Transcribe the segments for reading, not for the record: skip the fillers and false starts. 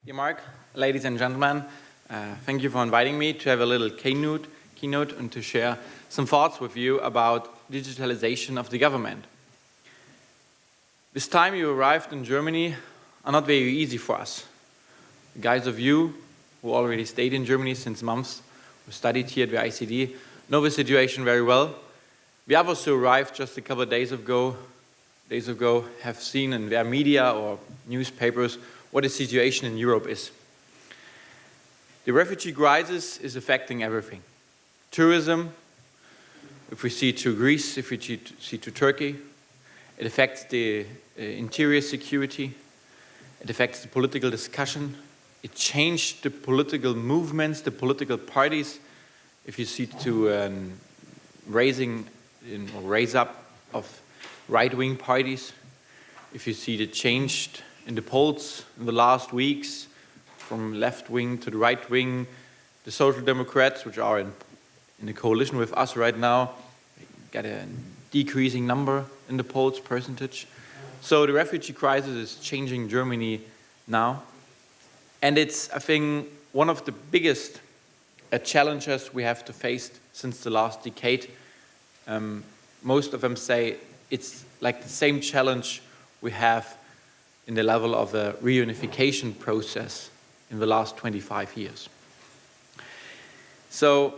Dear Mark, ladies and gentlemen, thank you for inviting me to have a little keynote and to share some thoughts with you about digitalization of the government. This time you arrived in Germany are not very easy for us. The guys of you who already stayed in Germany since months, who studied here at the ICD, know the situation very well. The others who arrived just a couple of days ago have seen in their media or newspapers what the situation in Europe is. The refugee crisis is affecting everything. Tourism, if we see to Greece, if we see to Turkey, it affects the interior security, it affects the political discussion, it changed the political movements, the political parties. If you see to raise up of right-wing parties, if you see the change in the polls in the last weeks, from left wing to the right wing, the Social Democrats, which are in the coalition with us right now, get a decreasing number in the polls percentage. So the refugee crisis is changing Germany now. And it's, I think, one of the biggest challenges we have to face since the last decade. Most of them say it's like the same challenge we have in the level of a reunification process in the last 25 years. So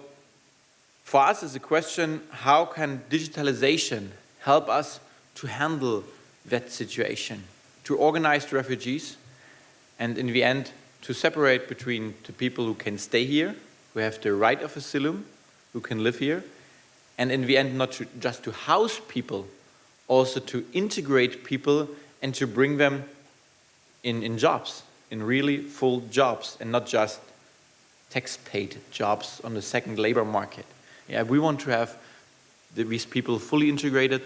for us it's a question, how can digitalization help us to handle that situation, to organize the refugees, and in the end to separate between the people who can stay here, who have the right of asylum, who can live here, and in the end not just to house people, also to integrate people and to bring them in jobs, in really full jobs, and not just tax-paid jobs on the second labor market. Yeah, we want to have these people fully integrated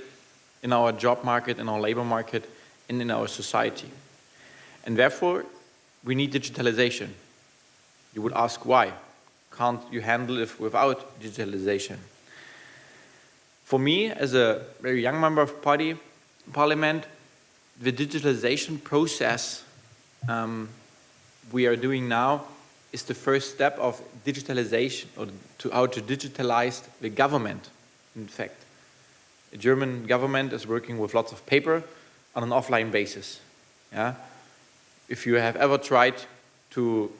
in our job market, in our labor market, and in our society. And therefore, we need digitalization. You would ask why? Can't you handle it without digitalization? For me, as a very young member of parliament, the digitalization process we are doing now is the first step of digitalization, or to how to digitalize the government. In fact, the German government is working with lots of paper on an offline basis. Yeah? If you have ever tried to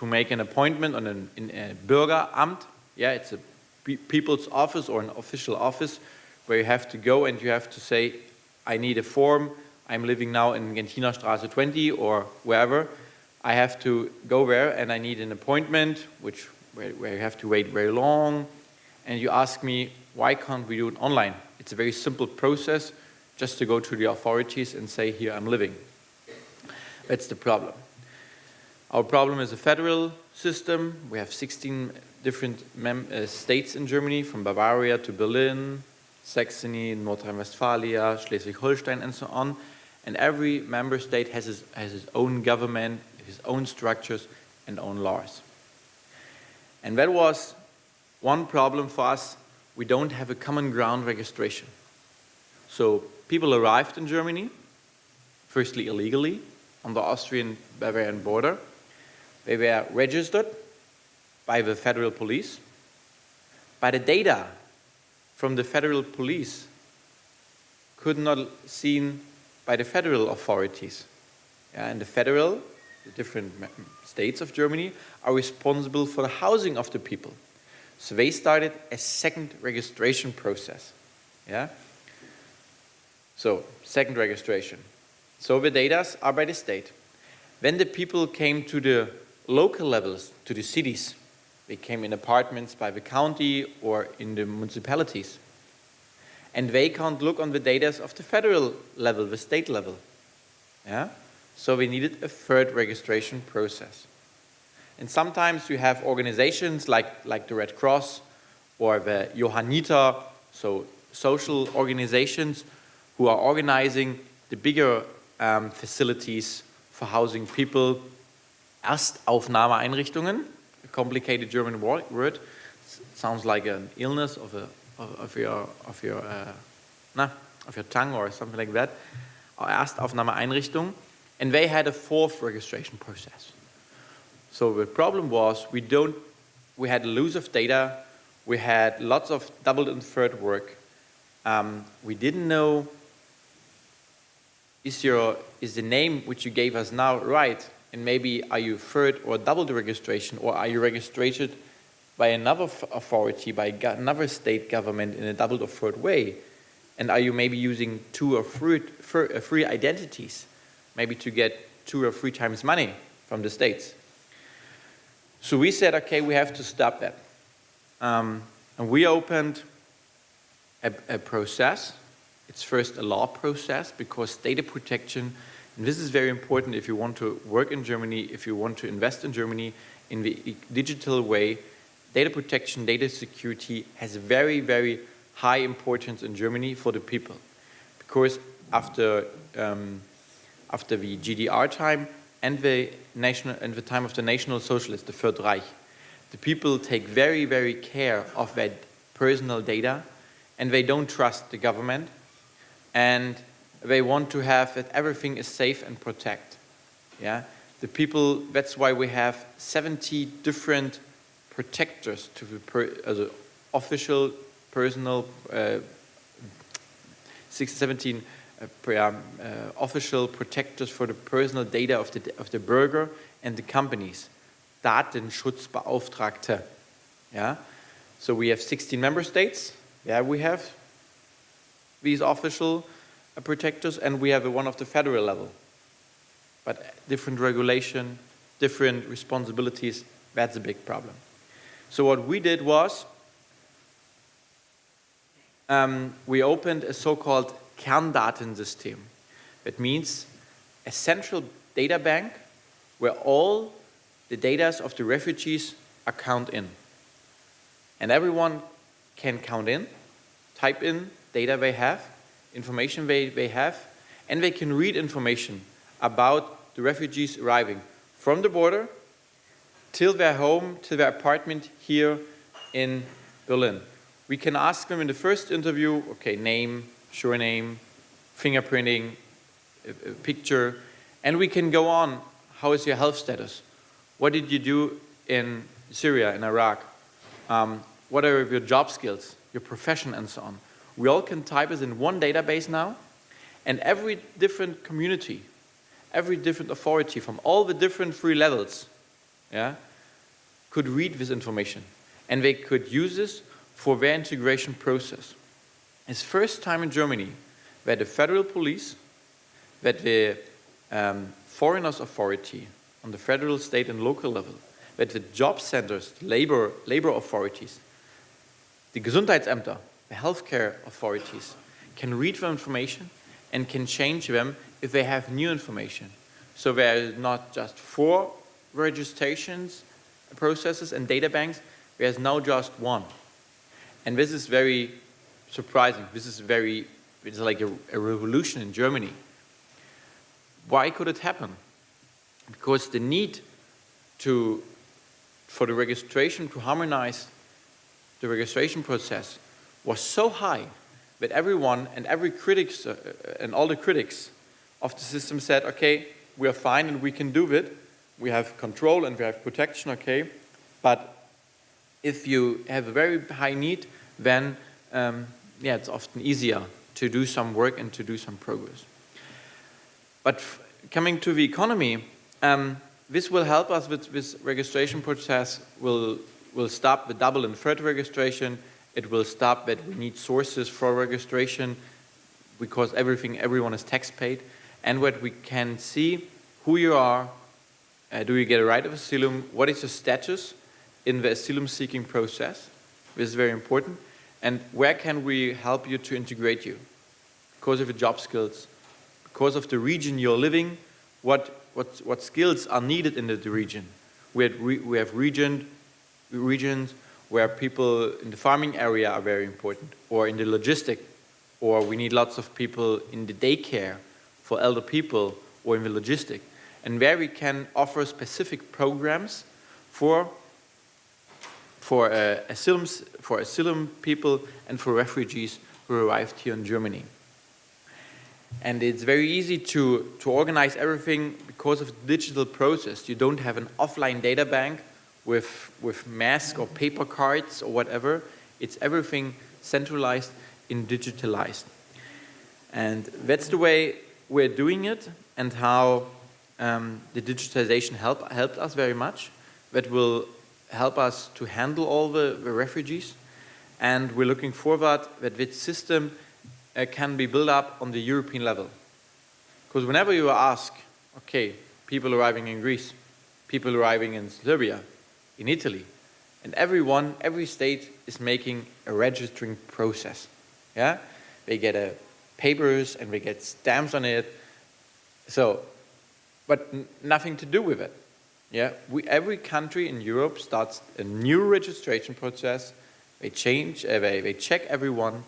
make an appointment in a Bürgeramt, yeah, it's a people's office or an official office where you have to go and you have to say, I need a form, I'm living now in Gentiner Straße 20 or wherever, I have to go there and I need an appointment where you have to wait very long, and you ask me, why can't we do it online? It's a very simple process, just to go to the authorities and say, here I'm living. That's the problem. Our problem is a federal system. We have 16 different states in Germany, from Bavaria to Berlin, Saxony, North Rhine-Westphalia, Schleswig-Holstein, and so on. And every member state has his own government, his own structures, and own laws. And that was one problem for us. We don't have a common ground registration. So people arrived in Germany, firstly illegally, on the Austrian-Bavarian border. They were registered by the federal police. But the data from the federal police could not seen by the federal authorities. And the different states of Germany are responsible for the housing of the people. So they started a second registration process. Yeah? So, second registration. So the data are by the state. Then the people came to the local levels, to the cities. They came in apartments by the county or in the municipalities. And they can't look on the data of the federal level, the state level. Yeah? So we needed a third registration process. And sometimes you have organizations like the Red Cross or the Johanniter, so social organizations who are organizing the bigger facilities for housing people. Erstaufnahmeeinrichtungen, a complicated German word. Sounds like an illness of your tongue or something like that. Erstaufnahmeeinrichtung. And they had a fourth registration process. So the problem was we had loss of data, we had lots of double and third work. We didn't know, is the name which you gave us now right? And maybe are you third or double the registration, or are you registered by another authority, by another state government in a double or third way? And are you maybe using 2 or 3 identities, maybe to get 2 or 3 times money from the states? So we said, okay, we have to stop that. And we opened a process. It's first a law process, because data protection, and this is very important if you want to work in Germany, if you want to invest in Germany in the digital way. Data protection, data security has very, very high importance in Germany for the people. Because after the GDR time and the time of the National Socialists, the Third Reich, the people take very, very care of their personal data, and they don't trust the government, and they want to have that everything is safe and protect. Yeah, the people. That's why we have 70 different protectors to the official personal 17 official protectors for the personal data of the burger and the companies. Datenschutzbeauftragte. Yeah? So we have 16 member states. Yeah, we have these official protectors, and we have one of the federal level. But different regulation, different responsibilities, that's a big problem. So what we did was, we opened a so-called Kerndatensystem. That means a central data bank where all the data of the refugees are counted in. And everyone can count in, type in data they have, information they have, and they can read information about the refugees arriving from the border till their home, till their apartment here in Berlin. We can ask them in the first interview, okay, name, surname, fingerprinting, a picture, and we can go on. How is your health status? What did you do in Syria, in Iraq? What are your job skills, your profession, and so on? We all can type it in one database now, and every different community, every different authority from all the different 3 levels, yeah, could read this information, and they could use this for their integration process. It's first time in Germany where the federal police, that the foreigners authority on the federal, state, and local level, that the job centers, labor authorities, the Gesundheitsämter, the healthcare authorities, can read the information and can change them if they have new information. So there are not just 4 registrations, processes, and data banks, there's now just 1. And this is very surprising. It's like a revolution in Germany. Why could it happen? Because the need for the registration, to harmonize the registration process, was so high that everyone and every critics and all the critics of the system said, okay, we are fine and we can do it. We have control and we have protection, okay. But if you have a very high need, then it's often easier to do some work and to do some progress. But coming to the economy, this will help us with this registration process. Will stop the double and third registration. It will stop that we need sources for registration, because everyone is tax paid. And what we can see, who you are, do you get a right of asylum, what is your status in the asylum seeking process. This is very important. And where can we help you to integrate you? Because of your job skills, because of the region you're living, what skills are needed in the region. We have regions where people in the farming area are very important, or in the logistic, or we need lots of people in the daycare for elder people, or in the logistic. And where we can offer specific programs for asylum people and for refugees who arrived here in Germany. And it's very easy to organize everything because of the digital process. You don't have an offline data bank with mask or paper cards or whatever. It's everything centralized and digitalized. And that's the way we're doing it, and how the digitization helped us very much. That will help us to handle all the refugees. And we're looking forward that this system can be built up on the European level. Because whenever you ask, okay, people arriving in Greece, people arriving in Serbia, in Italy, and every state is making a registering process. Yeah, they get papers and they get stamps on it. So, but nothing to do with it. Yeah, every country in Europe starts a new registration process. They they check everyone,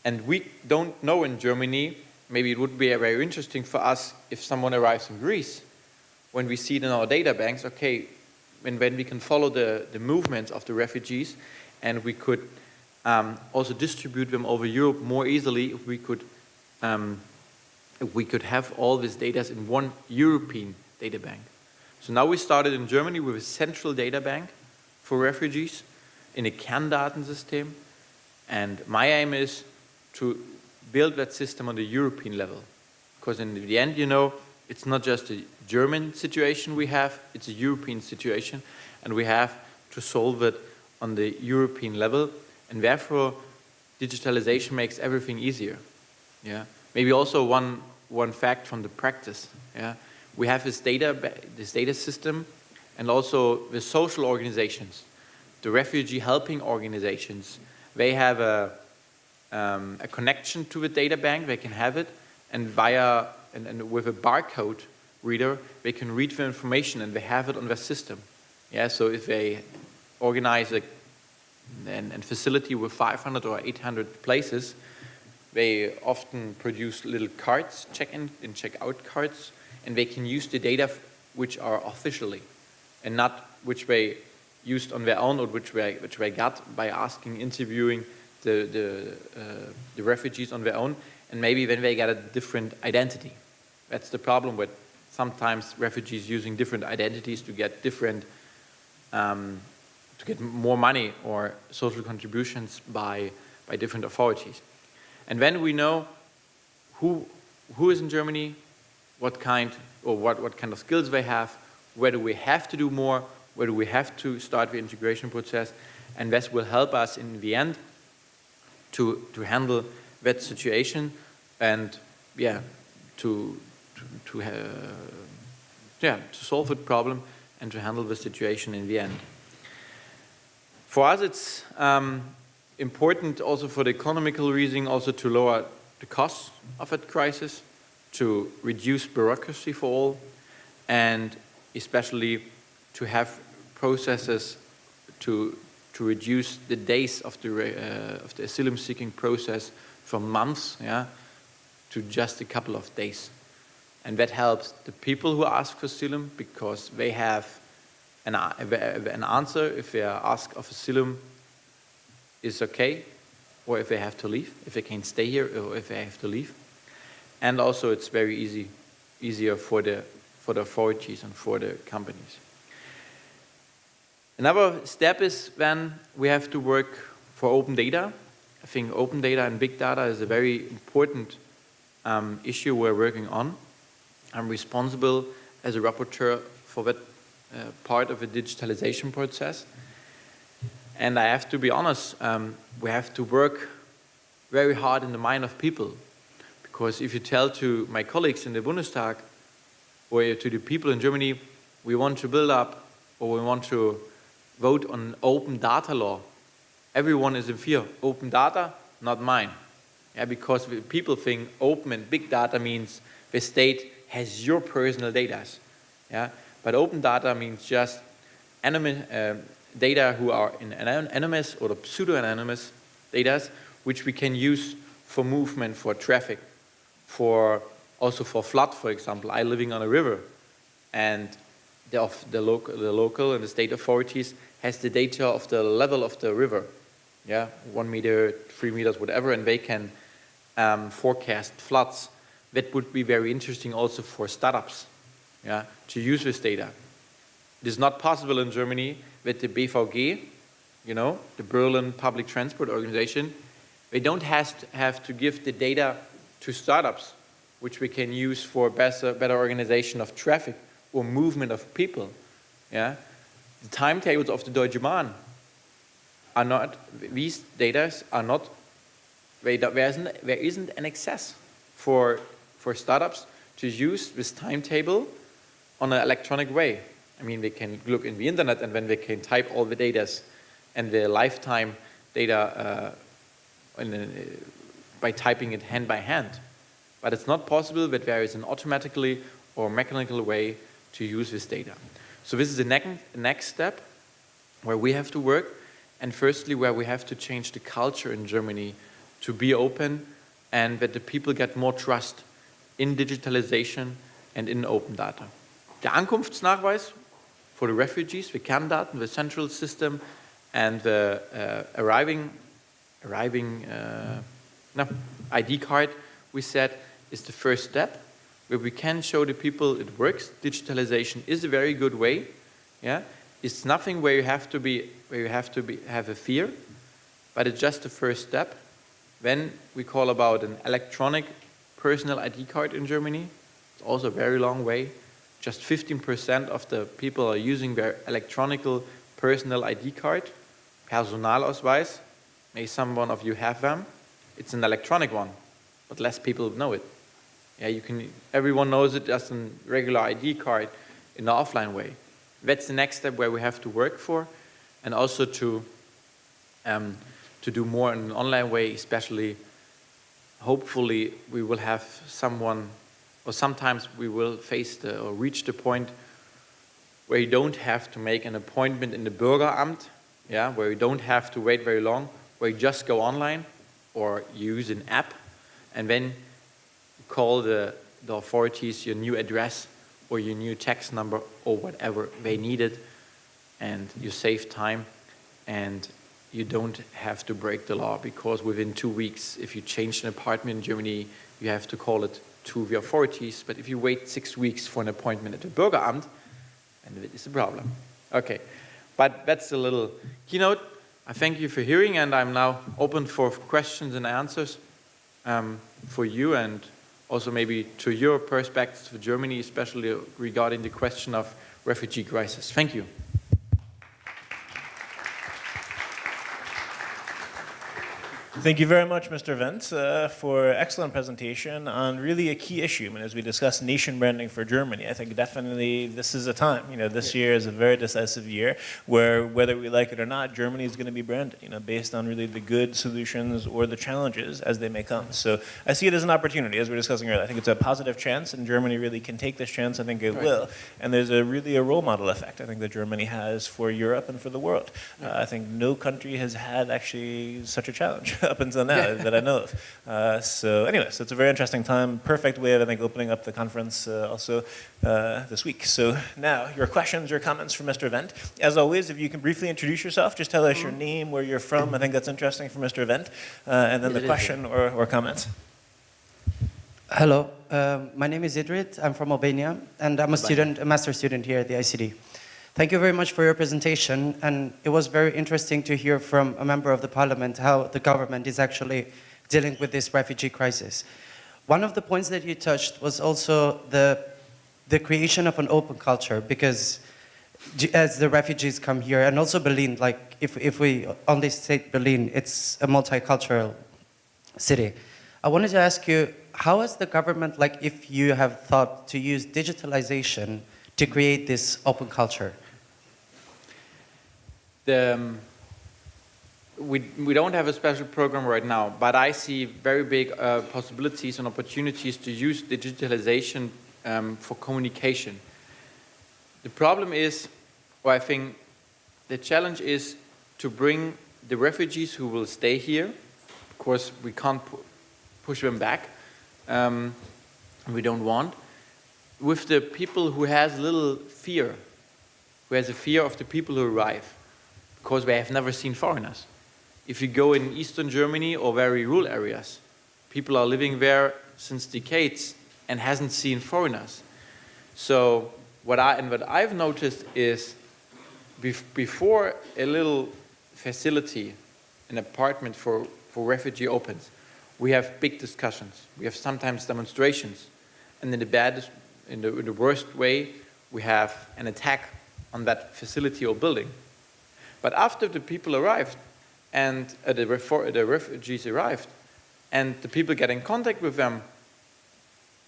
and we don't know in Germany. Maybe it would be very interesting for us if someone arrives in Greece, when we see it in our data banks. Okay, when we can follow the movements of the refugees, and we could also distribute them over Europe more easily if we could have all these data in one European data bank. So now we started in Germany with a central data bank for refugees in a Kerndatensystem, and my aim is to build that system on the European level. Because in the end, you know, it's not just a German situation we have, it's a European situation, and we have to solve it on the European level, and therefore digitalization makes everything easier. Yeah. Maybe also one fact from the practice. Yeah. We have this data system, and also the social organizations, the refugee helping organizations. They have a connection to the data bank. They can have it, and with a barcode reader, they can read the information, and they have it on their system. Yeah. So if they organize a facility with 500 or 800 places, they often produce little cards, check-in and check-out cards, and they can use the data which are officially, and not which they used on their own, or which they got by interviewing the refugees on their own, and maybe then they get a different identity. That's the problem with sometimes refugees using different identities to get different, to get more money or social contributions by different authorities. And then we know who is in Germany, what kind of skills they have, whether we have to do more, whether we have to start the integration process, and this will help us in the end to handle that situation, and to solve the problem and to handle the situation in the end. For us, it's important also for the economical reason, also to lower the costs of that crisis, to reduce bureaucracy for all, and especially to have processes to reduce the days of the asylum seeking process from months, to just a couple of days. And that helps the people who ask for asylum, because they have an answer if they are asked of asylum is okay, or if they have to leave, if they can stay here, or if they have to leave. And also it's very easier for the authorities and for the companies. Another step is then we have to work for open data. I think open data and big data is a very important issue we're working on. I'm responsible as a rapporteur for that part of the digitalization process. And I have to be honest, we have to work very hard in the mind of people. Because if you tell to my colleagues in the Bundestag, or to the people in Germany, we want to build up, or we want to vote on open data law, everyone is in fear. Open data, not mine. Yeah, because people think open and big data means the state has your personal data. Yeah? But open data means just data who are in anonymous or pseudo-anonymous data, which we can use for movement, for traffic, also for flood, for example. I'm living on a river, and the local and the state authorities has the data of the level of the river, 1 meter, 3 meters, whatever, and they can forecast floods. that would be very interesting also for startups, yeah, to use this data. It is not possible in Germany that the BVG, you know, the Berlin Public Transport Organization, they don't have to give the data to startups, which we can use for better organization of traffic or movement of people. Yeah? The timetables of the Deutsche Bahn are not, these data are not, there isn't an access for startups to use this timetable on an electronic way. I mean, they can look in the internet and then they can type all the data and the lifetime data by typing it hand by hand. But it's not possible that there is an automatically or mechanical way to use this data. So this is the next step where we have to work, and firstly where we have to change the culture in Germany to be open and that the people get more trust in digitalization and in open data. Der Ankunftsnachweis for the refugees, the Kerndaten, the central system, and the ID card, we said, is the first step where we can show the people it works. Digitalization is a very good way. Yeah, it's nothing where you have to have a fear, but it's just the first step. Then we call about an electronic personal ID card in Germany. It's also a very long way. Just 15% of the people are using their electronic personal ID card. Personalausweis, may someone of you have them. It's an electronic one, but less people know it. Yeah, everyone knows it as a regular ID card in the offline way. That's the next step where we have to work for, and also to do more in an online way, especially, hopefully, we will have someone, or sometimes we will or reach the point where you don't have to make an appointment in the Bürgeramt, yeah, where you don't have to wait very long, where you just go online or use an app and then call the authorities your new address or your new tax number or whatever they needed, and you save time and you don't have to break the law, because within 2 weeks, if you change an apartment in Germany, you have to call it to the authorities. But if you wait 6 weeks for an appointment at the Bürgeramt, then it is a problem. Okay, but that's a little keynote. I thank you for hearing, and I'm now open for questions and answers for you, and also maybe to your perspectives for Germany, especially regarding the question of refugee crisis. Thank you. Thank you very much, Mr. Wendt, for excellent presentation on really a key issue. And as we discuss nation branding for Germany, I think definitely this is a time. This year is a very decisive year where, whether we like it or not, Germany is going to be branded, based on really the good solutions or the challenges as they may come. So I see it as an opportunity, as we were discussing earlier. I think it's a positive chance, and Germany really can take this chance. I think it will. And there's really a role model effect, I think, that Germany has for Europe and for the world. I think no country has had actually such a challenge up until now that I know of. So anyways, it's a very interesting time. Perfect way of, I think, opening up the conference also this week. So now, your questions, your comments for Mr. Wendt. As always, if you can briefly introduce yourself, just tell us your name, where you're from. I think that's interesting for Mr. Wendt. And then the question or comments. Hello, my name is Idrit. I'm from Albania, and I'm a master's student here at the ICD. Thank you very much for your presentation, and it was very interesting to hear from a member of the parliament how the government is actually dealing with this refugee crisis. One of the points that you touched was also the creation of an open culture, because as the refugees come here, and also Berlin, like if we only state Berlin, it's a multicultural city. I wanted to ask you, how has the government, like if you have thought to use digitalization to create this open culture? We don't have a special program right now, but I see very big possibilities and opportunities to use digitalization for communication. The problem is, or I think the challenge is to bring the refugees who will stay here. Of course, we can't push them back. We don't want. With the people who has little fear, who has a fear of the people who arrive, because they have never seen foreigners. If you go in Eastern Germany or very rural areas, people are living there since decades and hasn't seen foreigners. So what I've noticed is before a little facility, an apartment for refugee opens, we have big discussions. We have sometimes demonstrations. And in the worst way, we have an attack on that facility or building. But after the people arrived, and the refugees arrived, and the people get in contact with them,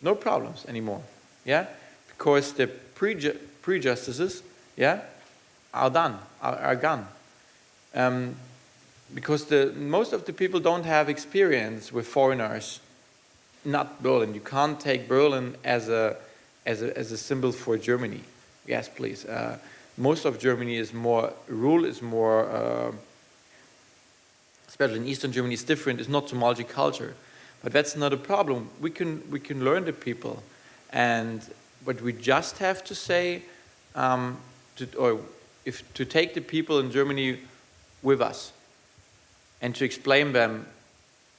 no problems anymore, yeah? Because the prejudices, yeah, are gone. Because most of the people don't have experience with foreigners, not Berlin. You can't take Berlin as a symbol for Germany. Yes, please. Most of Germany is more rural, is more, especially in Eastern Germany, is different. It's not so multicultural, but that's not a problem. We can learn the people, and what we just have to say, to take the people in Germany with us, and to explain them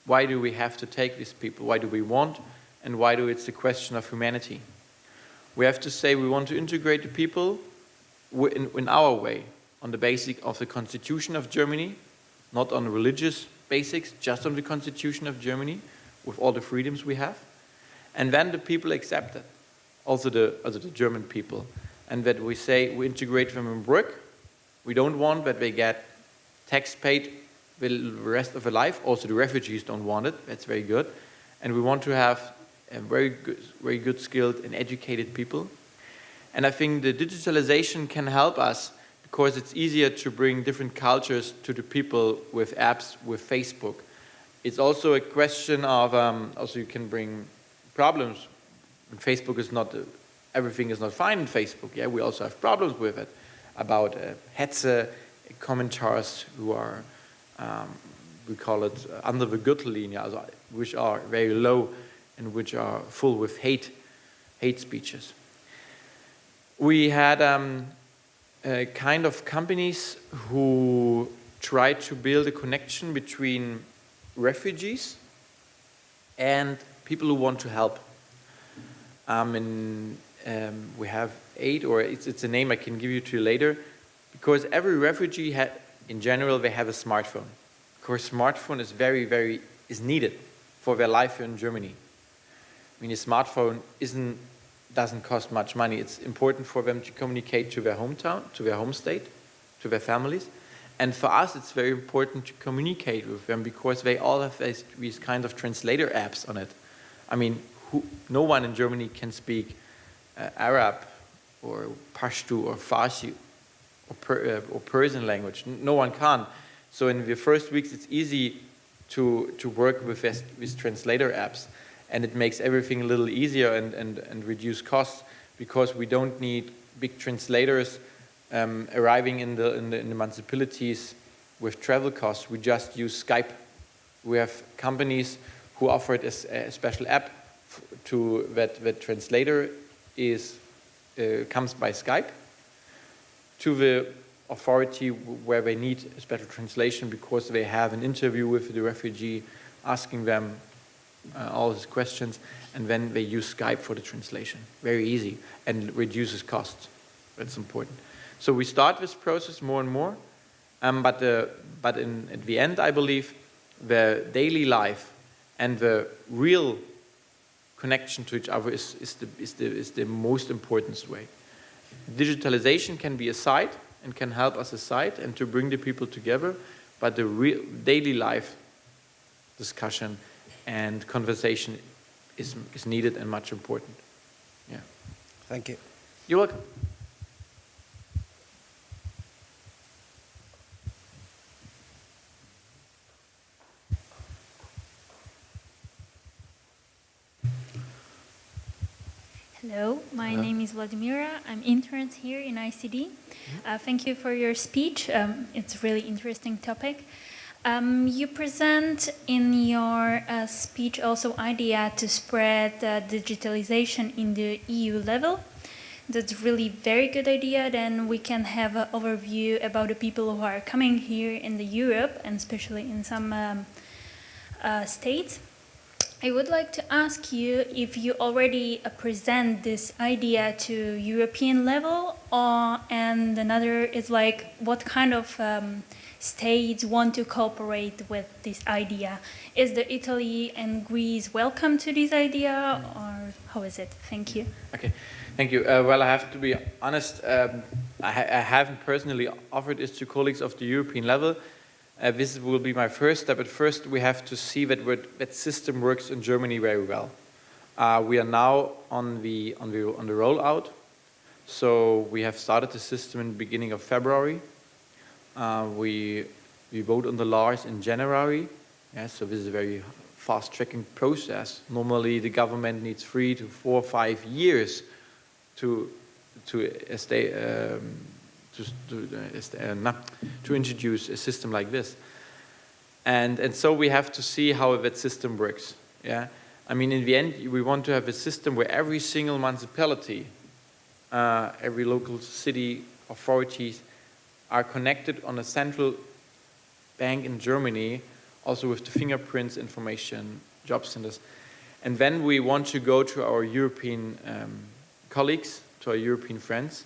why do we have to take these people, why do we want, and why do it's a question of humanity. We have to say we want to integrate the people in our way, on the basic of the Constitution of Germany, not on religious basics, just on the Constitution of Germany, with all the freedoms we have. And then the people accept it, also the German people. And that we say we integrate them in work. We don't want that they get tax paid the rest of their life. Also the refugees don't want it. That's very good. And we want to have a very good skilled and educated people. And I think the digitalization can help us because it's easier to bring different cultures to the people with apps, with Facebook. It's also a question of, also you can bring problems. Facebook is not, everything is not fine in Facebook. Yeah, we also have problems with it about hetze, commentars who are, we call it under the Gürtellinie, which are very low and which are full with hate speeches. We had kind of companies who tried to build a connection between refugees and people who want to help. We have 8, or it's a name I can give you to later, because every refugee in general, they have a smartphone. Of course, smartphone is is needed for their life here in Germany. I mean, a smartphone doesn't cost much money. It's important for them to communicate to their hometown, to their home state, to their families. And for us, it's very important to communicate with them because they all have these kind of translator apps on it. I mean, no one in Germany can speak Arab or Pashto or Farsi or Persian language. No one can. So in the first weeks, it's easy to work with these translator apps. And it makes everything a little easier and reduce costs because we don't need big translators arriving in the municipalities with travel costs. We just use Skype. We have companies who offer it as a special app that the translator comes by Skype to the authority where they need a special translation because they have an interview with the refugee asking them all these questions, and then they use Skype for the translation. Very easy and reduces costs. That's important. So we start this process more and more, but at the end, I believe the daily life and the real connection to each other is the most important way. Digitalization can be a side and can help us a side and to bring the people together, but the real daily life discussion and conversation is needed and much important. Yeah. Thank you. You're welcome. Hello, my name is Vladimira. I'm intern here in ICD. Thank you for your speech. It's a really interesting topic. You present in your speech also idea to spread digitalization in the EU level. That's really very good idea. Then we can have an overview about the people who are coming here in the Europe and especially in some states. I would like to ask you if you already present this idea to European level, and another is like what kind of states want to cooperate with this idea? Is the Italy and Greece welcome to this idea, or how is it? Thank you. Okay, thank you. Well, I have to be honest, I haven't personally offered this to colleagues of the European level. This will be my first step. But first, we have to see that system works in Germany very well. We are now on the rollout. So we have started the system in the beginning of February. We vote on the laws in January. Yeah, so this is a very fast-tracking process. Normally, the government needs 3 to 4, 5 years to introduce a system like this. And so we have to see how that system works. Yeah, I mean, in the end, we want to have a system where every single municipality, every local city authorities are connected on a central bank in Germany, also with the fingerprints information, job centers. And then we want to go to our European colleagues, to our European friends.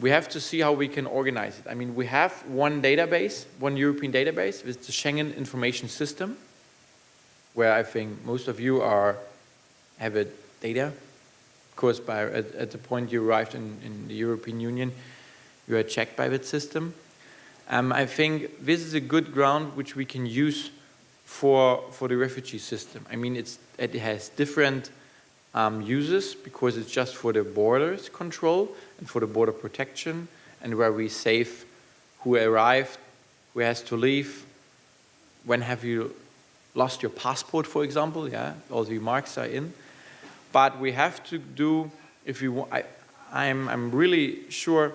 We have to see how we can organize it. I mean, we have one database, one European database, with the Schengen Information System, where I think most of you have a data. Of course, at the point you arrived in the European Union, you are checked by that system. I think this is a good ground which we can use for the refugee system. I mean, it has different uses, because it's just for the borders control and for the border protection, and where we save who arrived, who has to leave, when have you lost your passport, for example. Yeah, all the marks are in. But we have to do, if we want, I'm really sure,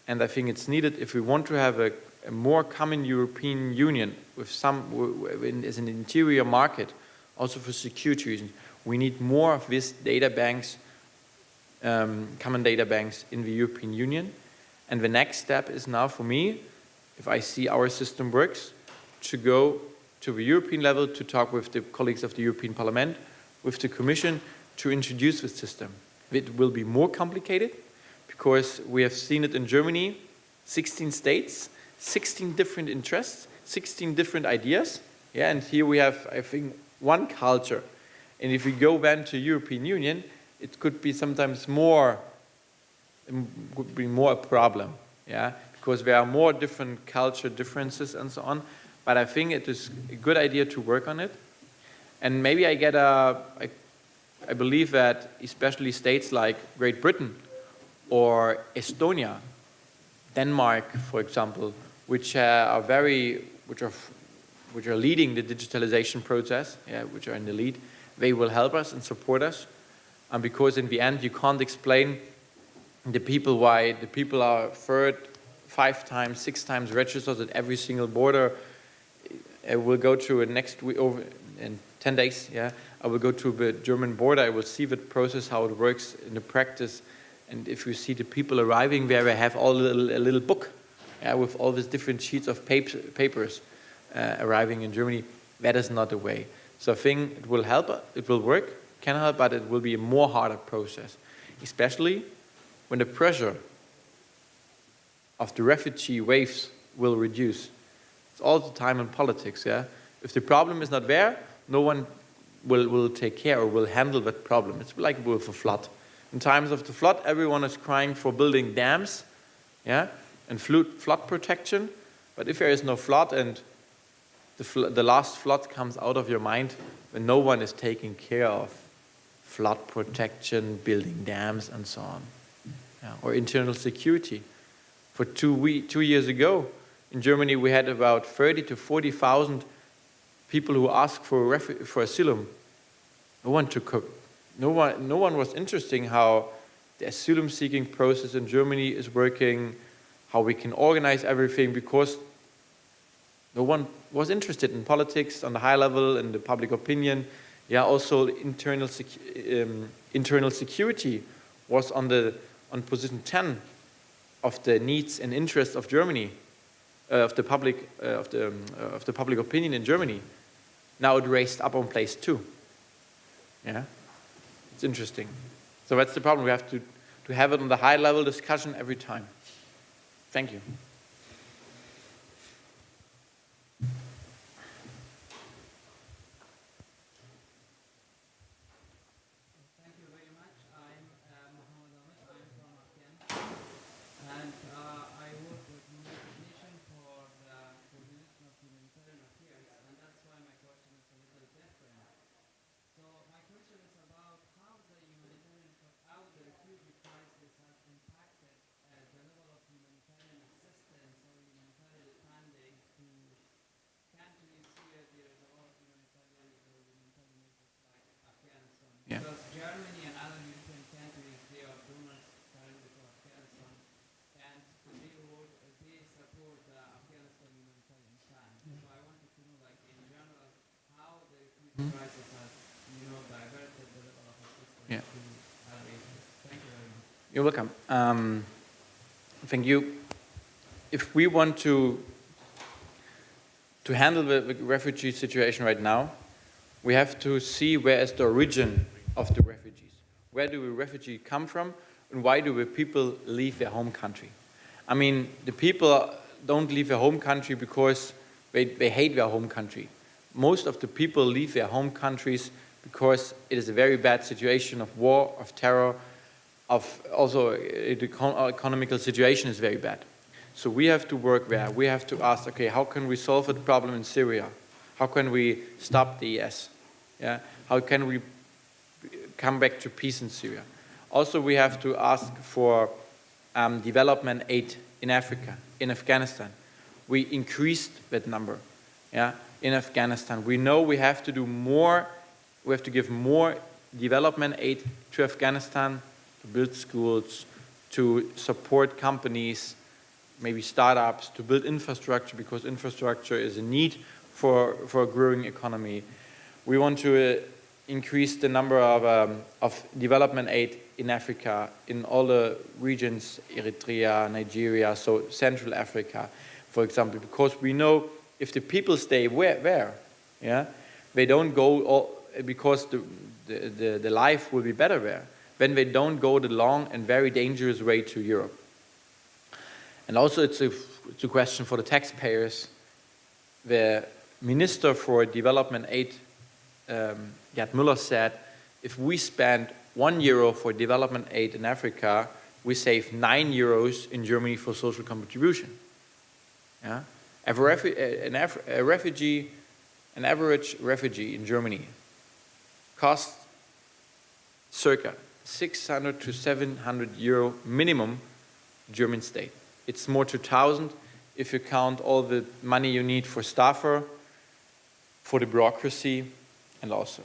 and I think it's needed, if we want to have a more common European Union with as an interior market, also for security reasons, we need more of these data banks, common data banks in the European Union. And the next step is now for me, if I see our system works, to go to the European level to talk with the colleagues of the European Parliament, with the Commission, to introduce the system. It will be more complicated, because we have seen it in Germany, 16 states, 16 different interests, 16 different ideas. Yeah, and here we have, I think, one culture. And if we go then to European Union, it could be sometimes more a problem, yeah, because there are more different culture differences and so on. But I think it is a good idea to work on it. And maybe I believe that especially states like Great Britain or Estonia, Denmark, for example, which are leading the digitalization process, yeah, which are in the lead, they will help us and support us. And because in the end, you can't explain the people why the people are 5 times, 6 times registered at every single border. I will go to next week, over in 10 days, yeah, I will go to the German border. I will see the process, how it works in the practice. And if you see the people arriving there, they have all a little book, yeah, with all these different sheets of papers arriving in Germany. That is not the way. So I think it will help, it will work, can help, but it will be a more harder process, especially when the pressure of the refugee waves will reduce. It's all the time in politics, yeah? If the problem is not there, no one will take care or will handle that problem. It's like with a flood. In times of the flood, everyone is crying for building dams, yeah, and flood protection. But if there is no flood and the last flood comes out of your mind, when no one is taking care of flood protection, building dams, and so on, yeah. Or internal security. For 2 years ago, in Germany, we had about 30 to 40,000 people who asked for asylum. No one was interested in how the asylum-seeking process in Germany is working, how we can organize everything, because no one was interested in politics on the high level, in the public opinion. Yeah, also internal security was on position 10 of the needs and interests of Germany, of the public opinion in Germany. now it raised up on place 2. Yeah, it's interesting. So that's the problem. We have to have it on the high-level discussion every time. Thank you. And I work with Digitization for the coordination of humanitarian affairs, and that's why my question is a little different. So my question is about how how the refugee crisis has impacted the level of humanitarian assistance or humanitarian funding to countries where there is a lot of humanitarian needs like Afghanistan. Yeah. Because Germany and other European countries, they are donors currently to Afghanistan. And they support the Afghanistan humanitarian plan. So I wanted to know, like, in general, how the refugee crisis has, diverted the level of assistance Yeah. to other areas. Thank you very much. You're welcome. Thank you. If we want to handle the refugee situation right now, we have to see where is the origin of the refugees. Where do the refugees come from, and why do the people leave their home country? I mean, the people don't leave their home country because they hate their home country. Most of the people leave their home countries because it is a very bad situation of war, of terror, of also the economical situation is very bad. So we have to work there. We have to ask, okay, how can we solve the problem in Syria? How can we stop the IS? Yeah? How can we come back to peace in Syria? Also, we have to ask for development aid in Africa, in Afghanistan. We increased that number. Yeah? In Afghanistan, we know we have to do more. We have to give more development aid to Afghanistan, to build schools, to support companies, maybe startups, to build infrastructure, because infrastructure is a need for a growing economy. We want to increase the number of development aid in Africa, in all the regions, Eritrea, Nigeria, so Central Africa, for example, because we know if the people stay where, yeah, they don't go because the life will be better there, then they don't go the long and very dangerous way to Europe. And also it's a question for the taxpayers. The Minister for Development Aid, Gerd Müller, said, if we spend €1 for development aid in Africa, we save €9 in Germany for social contribution. Yeah? An average refugee in Germany costs circa 600 to 700 euro minimum German state. It's more to 1,000 if you count all the money you need for staffer, for the bureaucracy, and also.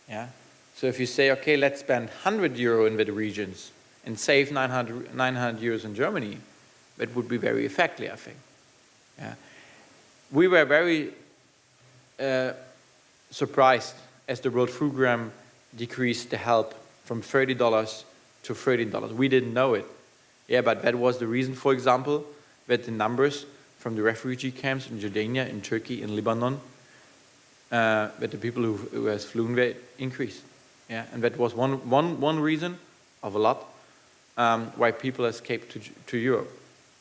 Yeah? So if you say, okay, let's spend €100 in the regions and save 900 euros in Germany, that would be very effective, I think. Yeah? We were very surprised as the World Food Programme decreased the help from $30 to $13. We didn't know it. Yeah, but that was the reason, for example, that the numbers from the refugee camps in Jordania, in Turkey, in Lebanon, that the people who has flown there increased. Yeah, and that was one reason of a lot why people escaped to Europe.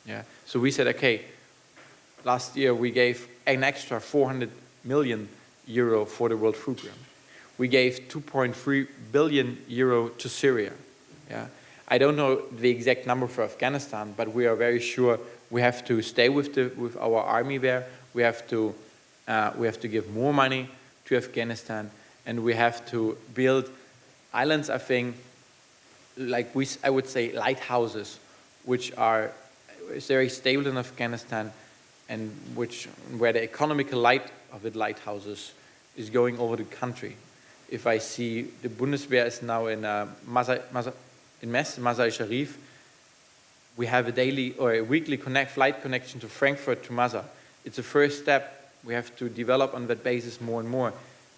Yeah, so we said, okay, last year we gave an extra 400 million euro for the World Food Programme. We gave 2.3 billion euro to Syria. Yeah, I don't know the exact number for Afghanistan, but we are very sure we have to stay with our army there. We have to give more money to Afghanistan, and we have to build islands, I think, like I would say lighthouses, which are very stable in Afghanistan, and where the economical light of the lighthouses is going over the country. If I see the Bundeswehr is now in Mazar-i Sharif, we have a daily or a weekly flight connection to Frankfurt to Mazar. It's a first step. We have to develop on that basis more and more.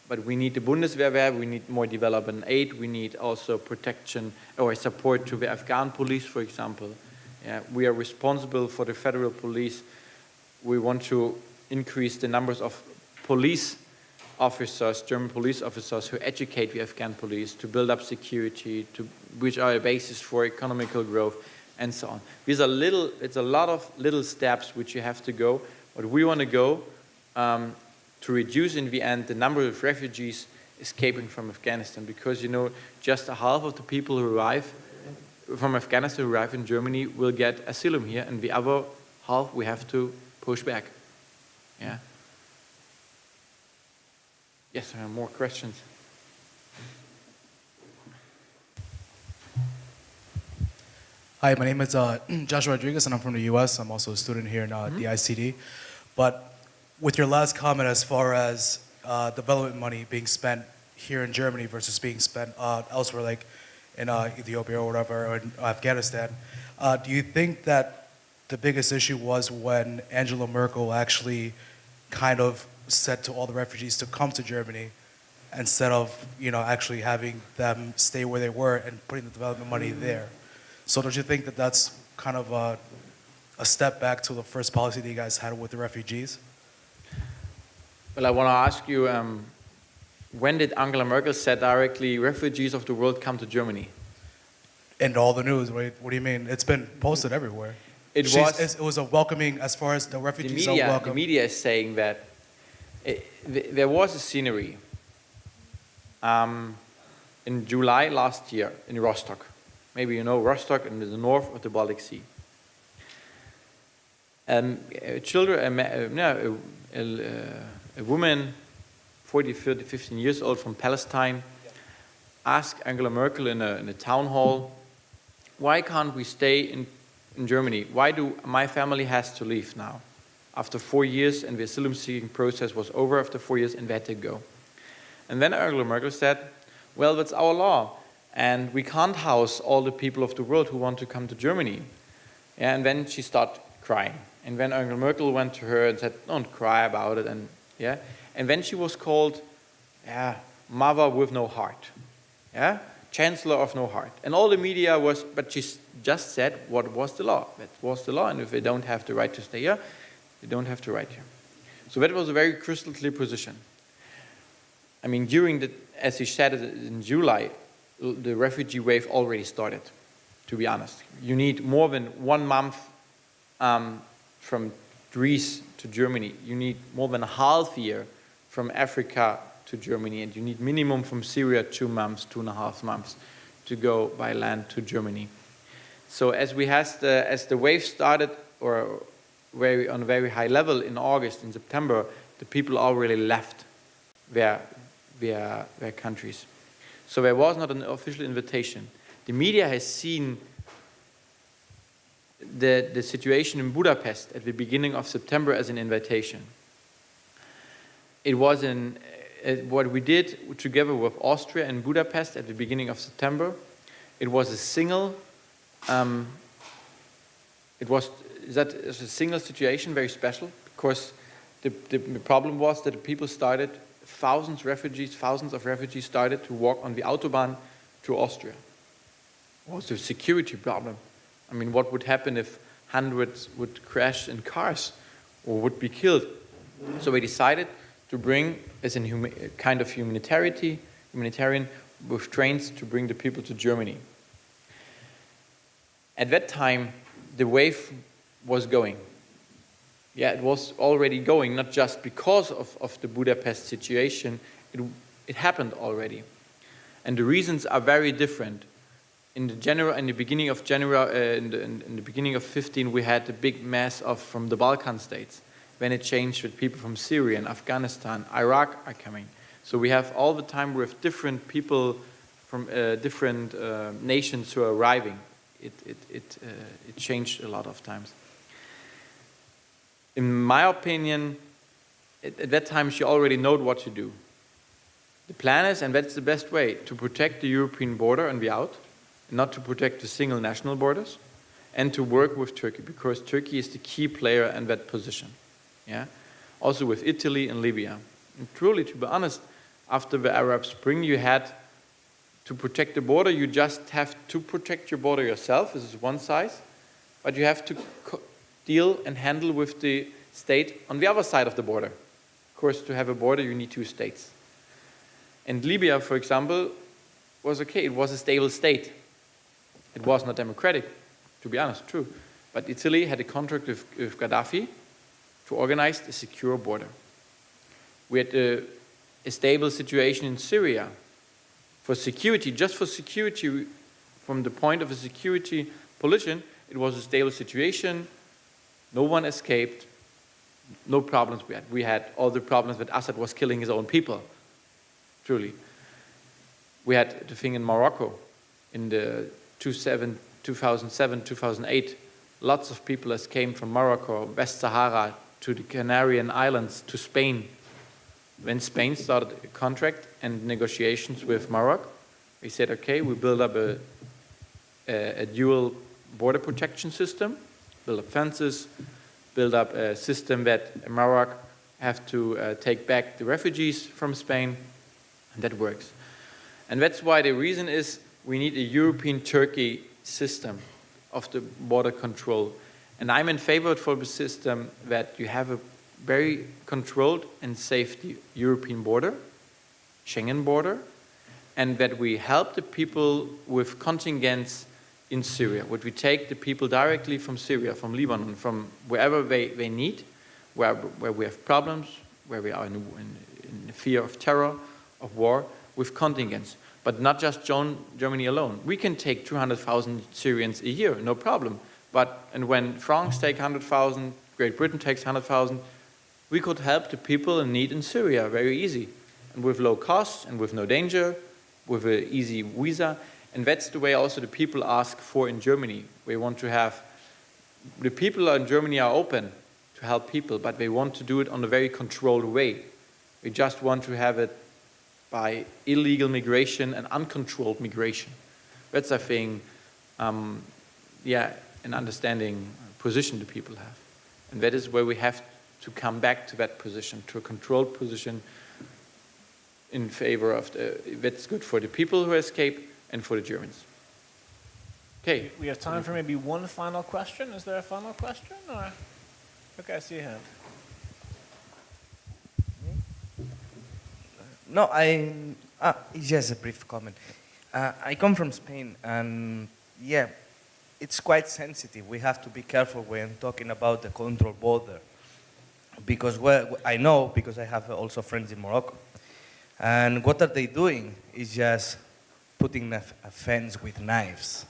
But we need the Bundeswehr there, we need more development aid, we need also protection or support to the Afghan police, for example. Yeah, we are responsible for the federal police. We want to increase the numbers of police officers, German police officers, who educate the Afghan police to build up security, which are a basis for economical growth, and so on. These are it's a lot of little steps which you have to go, but we want to go to reduce in the end the number of refugees escaping from Afghanistan, because just a half of the people who arrive from Afghanistan who arrive in Germany will get asylum here, and the other half we have to push back. Yeah. Yes, there are more questions. Hi, my name is Joshua Rodriguez, and I'm from the U.S. I'm also a student here in the ICD. But with your last comment as far as development money being spent here in Germany versus being spent elsewhere, like in Ethiopia or whatever, or in Afghanistan, do you think that the biggest issue was when Angela Merkel actually kind of said to all the refugees to come to Germany instead of actually having them stay where they were and putting the development money there? So don't you think that that's kind of a step back to the first policy that you guys had with the refugees? Well, I want to ask you, when did Angela Merkel say directly, refugees of the world come to Germany? And all the news, right? What do you mean? It's been posted everywhere. It was a welcoming, as far as the refugees are welcome. The media is saying that there was a scenery in July last year in Rostock. Maybe you know Rostock in the north of the Baltic Sea. A woman, 40, 30, 15 years old from Palestine, asked Angela Merkel in a town hall, why can't we stay in Germany? Why do my family has to leave now? After 4 years, and the asylum seeking process was over after 4 years, and they had to go. And then Angela Merkel said, well, that's our law, and we can't house all the people of the world who want to come to Germany. Yeah, and then she started crying. And then Angela Merkel went to her and said, don't cry about it. And then she was called mother with no heart. Yeah? Chancellor of no heart. And all the media but she just said what was the law. That was the law, and if they don't have the right to stay here, they don't have the right here. So that was a very crystal clear position. I mean, as he said in July, the refugee wave already started, to be honest. You need more than 1 month from Greece to Germany. You need more than a half year from Africa to Germany, and you need minimum from Syria 2 months, 2.5 months to go by land to Germany. So as the wave started, or on a very high level in August, in September, the people already left their countries. So there was not an official invitation. The media has seen the situation in Budapest at the beginning of September as an invitation. It was what we did together with Austria and Budapest at the beginning of September. It was a single situation, very special, because the problem was that the people started, thousands of refugees started to walk on the Autobahn to Austria. It was a security problem. I mean, what would happen if hundreds would crash in cars or would be killed? So we decided to bring, as a kind of humanitarian, with trains to bring the people to Germany. At that time, the wave was going. Yeah, it was already going, not just because of the Budapest situation. It happened already. And the reasons are very different. In the beginning of January, in the beginning of 15, we had a big mass from the Balkan states. When it changed with people from Syria and Afghanistan, Iraq are coming. So we have all the time with different people from different nations who are arriving. It changed a lot of times. In my opinion, at that time she already know what to do. The plan is, and that's the best way, to protect the European border and be out, not to protect the single national borders, and to work with Turkey, because Turkey is the key player in that position. Yeah? Also with Italy and Libya. And truly, to be honest, after the Arab Spring, you had to protect the border. You just have to protect your border yourself. This is one size. But you have to deal and handle with the state on the other side of the border, course, to have a border, you need two states. And Libya, for example, was okay. It was a stable state. It was not democratic, to be honest, true. But Italy had a contract with Gaddafi to organize a secure border. We had a stable situation in Syria. For security, just for security, from the point of a security politician, it was a stable situation. No one escaped. No problems we had. We had all the problems that Assad was killing his own people, truly. We had the thing in Morocco in the 2007, 2008. Lots of people came from Morocco, West Sahara, to the Canarian Islands, to Spain. When Spain started a contract and negotiations with Morocco, we said, okay, we build up a dual border protection system, build up fences, build up a system that Morocco have to take back the refugees from Spain, and that works. And that's why the reason is we need a European Turkey system of the border control. And I'm in favor for the system that you have a very controlled and safe European border, Schengen border, and that we help the people with contingents in Syria. Would we take the people directly from Syria, from Lebanon, from wherever they need, where we have problems, where we are in the fear of terror, of war, with contingents. But not just Germany alone. We can take 200,000 Syrians a year, no problem. And when France takes 100,000, Great Britain takes 100,000, we could help the people in need in Syria very easy. And with low costs and with no danger, with an easy visa. And that's the way also the people ask for in Germany. We want to have, the people in Germany are open to help people, but they want to do it on a very controlled way. We just want to have it by illegal migration and uncontrolled migration. That's, I think, an understanding position the people have. And that is where we have to come back to that position, to a controlled position in favor of that's good for the people who escape and for the Germans. Okay. We have time for maybe one final question. Is there a final question? Or? Okay, I see a hand. No, it's just a brief comment. I come from Spain, and yeah, it's quite sensitive. We have to be careful when talking about the control border, because I know, because I have also friends in Morocco, and what are they doing is just putting a fence with knives,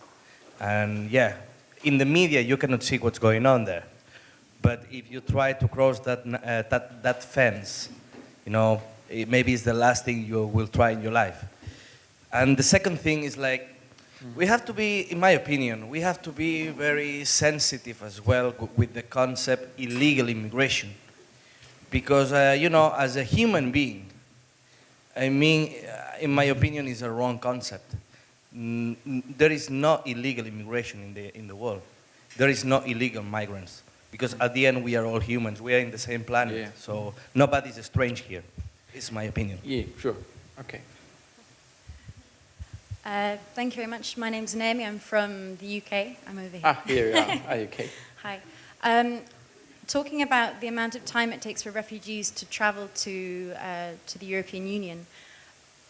and yeah, in the media you cannot see what's going on there, but if you try to cross that fence, you know, maybe it's the last thing you will try in your life. And the second thing is like, we have to be, in my opinion, we have to be very sensitive as well with the concept illegal immigration. Because, you know, as a human being, I mean, in my opinion, it's a wrong concept. There is no illegal immigration in the world. There is no illegal migrants. Because at the end, we are all humans. We are in the same planet. Yeah. So nobody's strange here. It's my opinion. Yeah, sure. Okay. Thank you very much. My name's Naomi. I'm from the UK. I'm over here. Here you are. UK. Hi. Talking about the amount of time it takes for refugees to travel to the European Union,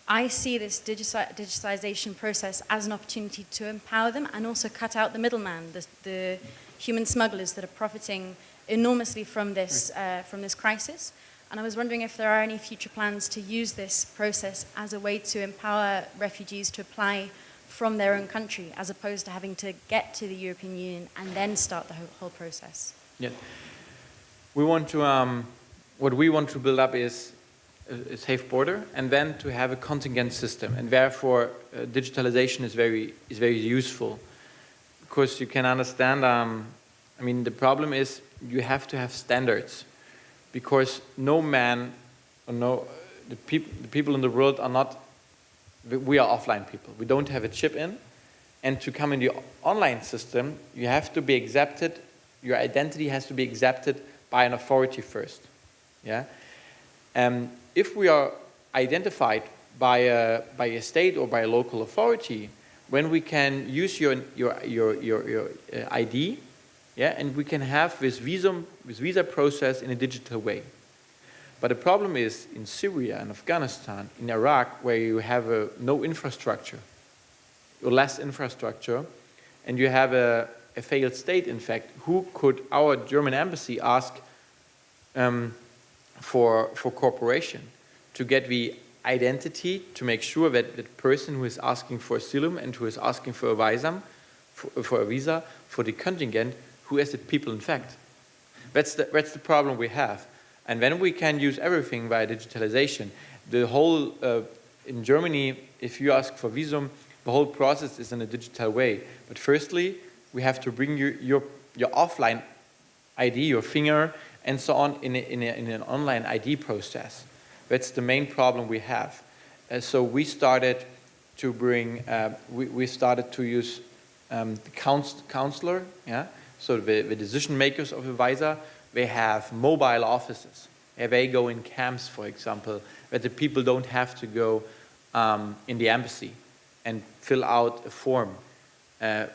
I see this digitization process as an opportunity to empower them and also cut out the middleman, the human smugglers that are profiting enormously from this crisis. And I was wondering if there are any future plans to use this process as a way to empower refugees to apply from their own country, as opposed to having to get to the European Union and then start the whole process. Yeah. We want to, what we want to build up is a safe border, and then to have a contingent system. And therefore, digitalization is very useful. Because you can understand, I mean, the problem is you have to have standards. Because no man, or the people in the world are not, we are offline people. We don't have a chip in. And to come in the online system, you have to be accepted, your identity has to be accepted by an authority first. Yeah? If we are identified by a state or by a local authority, when we can use your ID, yeah, and we can have this visa process in a digital way. But the problem is in Syria and Afghanistan, in Iraq, where you have no infrastructure, or less infrastructure, and you have a failed state, in fact, who could our German embassy ask for cooperation to get the identity, to make sure that the person who is asking for asylum and who is asking for a visa for the contingent, who is the people in fact. That's the problem we have. And then we can use everything via digitalization. The whole, in Germany, if you ask for visum, the whole process is in a digital way. But firstly, we have to bring your offline ID, your finger, and so on in an online ID process. That's the main problem we have. So we started to bring, we started to use the counselor, yeah? So the decision makers of the visa, they have mobile offices. They go in camps, for example, that the people don't have to go in the embassy and fill out a form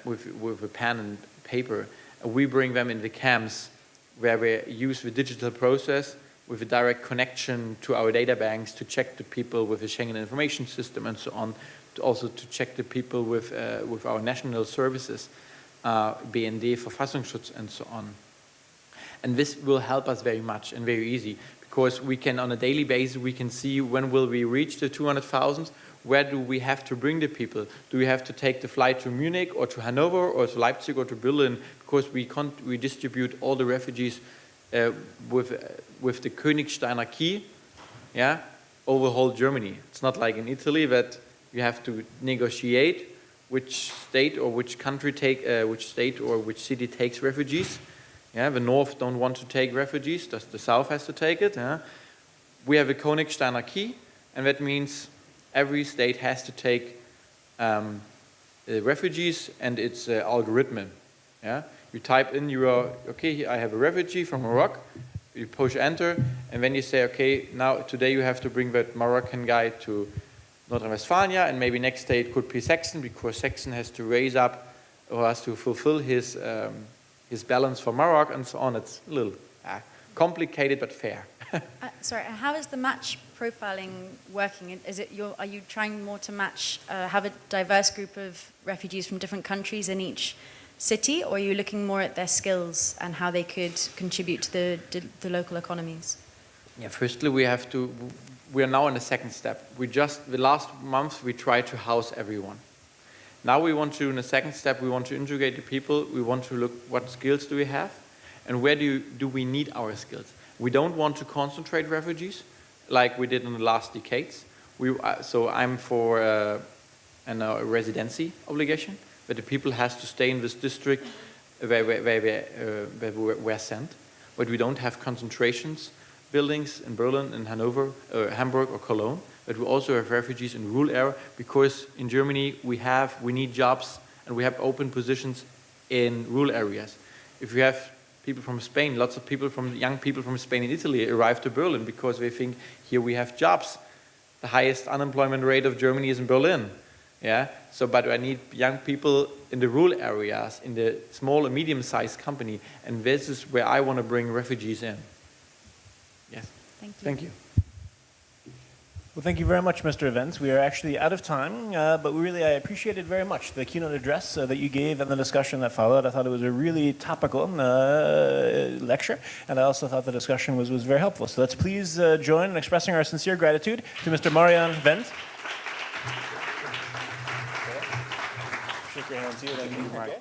with a pen and paper. We bring them in the camps where we use the digital process with a direct connection to our data banks to check the people with the Schengen information system and so on, also to check the people with our national services, BND, Verfassungsschutz, and so on. And this will help us very much and very easy, because we can, on a daily basis, we can see when will we reach the 200,000, where do we have to bring the people? Do we have to take the flight to Munich or to Hanover or to Leipzig or to Berlin? Because we distribute all the refugees with the Königsteiner key, yeah, over whole Germany. It's not like in Italy that you have to negotiate which state or which country which state or which city takes refugees. Yeah, the north don't want to take refugees, just the south has to take it. Yeah. We have a Königsteiner key, and that means every state has to take refugees, and it's an algorithm. Yeah? You type in okay, I have a refugee from Morocco, you push enter, and then you say, okay, now today you have to bring that Moroccan guy to North Rhine-Westphalia, and maybe next day it could be Saxon, because Saxon has to raise up or has to fulfill his balance for Morocco and so on. It's a little complicated but fair. Sorry, how is the match profiling working? Are you trying more to match, have a diverse group of refugees from different countries in each city, or are you looking more at their skills and how they could contribute to the local economies? Yeah, firstly we are now in the second step. The last month we tried to house everyone. Now we want to, in the second step, we want to integrate the people. We want to look what skills do we have and where do we need our skills. We don't want to concentrate refugees like we did in the last decades. So I'm for a residency obligation, but the people has to stay in this district where we're sent. But we don't have concentrations buildings in Berlin, in Hanover, Hamburg or Cologne. But we also have refugees in rural area, because in Germany we need jobs and we have open positions in rural areas. If you have people from Spain, lots of young people from Spain and Italy arrive to Berlin because they think here we have jobs. The highest unemployment rate of Germany is in Berlin. Yeah. So, but I need young people in the rural areas, in the small and medium-sized company, and this is where I want to bring refugees in. Yes. Thank you. Thank you. Well, thank you very much, Mr. Wendt. We are actually out of time, but I appreciated very much the keynote address that you gave and the discussion that followed. I thought it was a really topical lecture, and I also thought the discussion was very helpful. So let's please join in expressing our sincere gratitude to Mr. Marian Wendt. Shake your hand too. Thank you, Marian.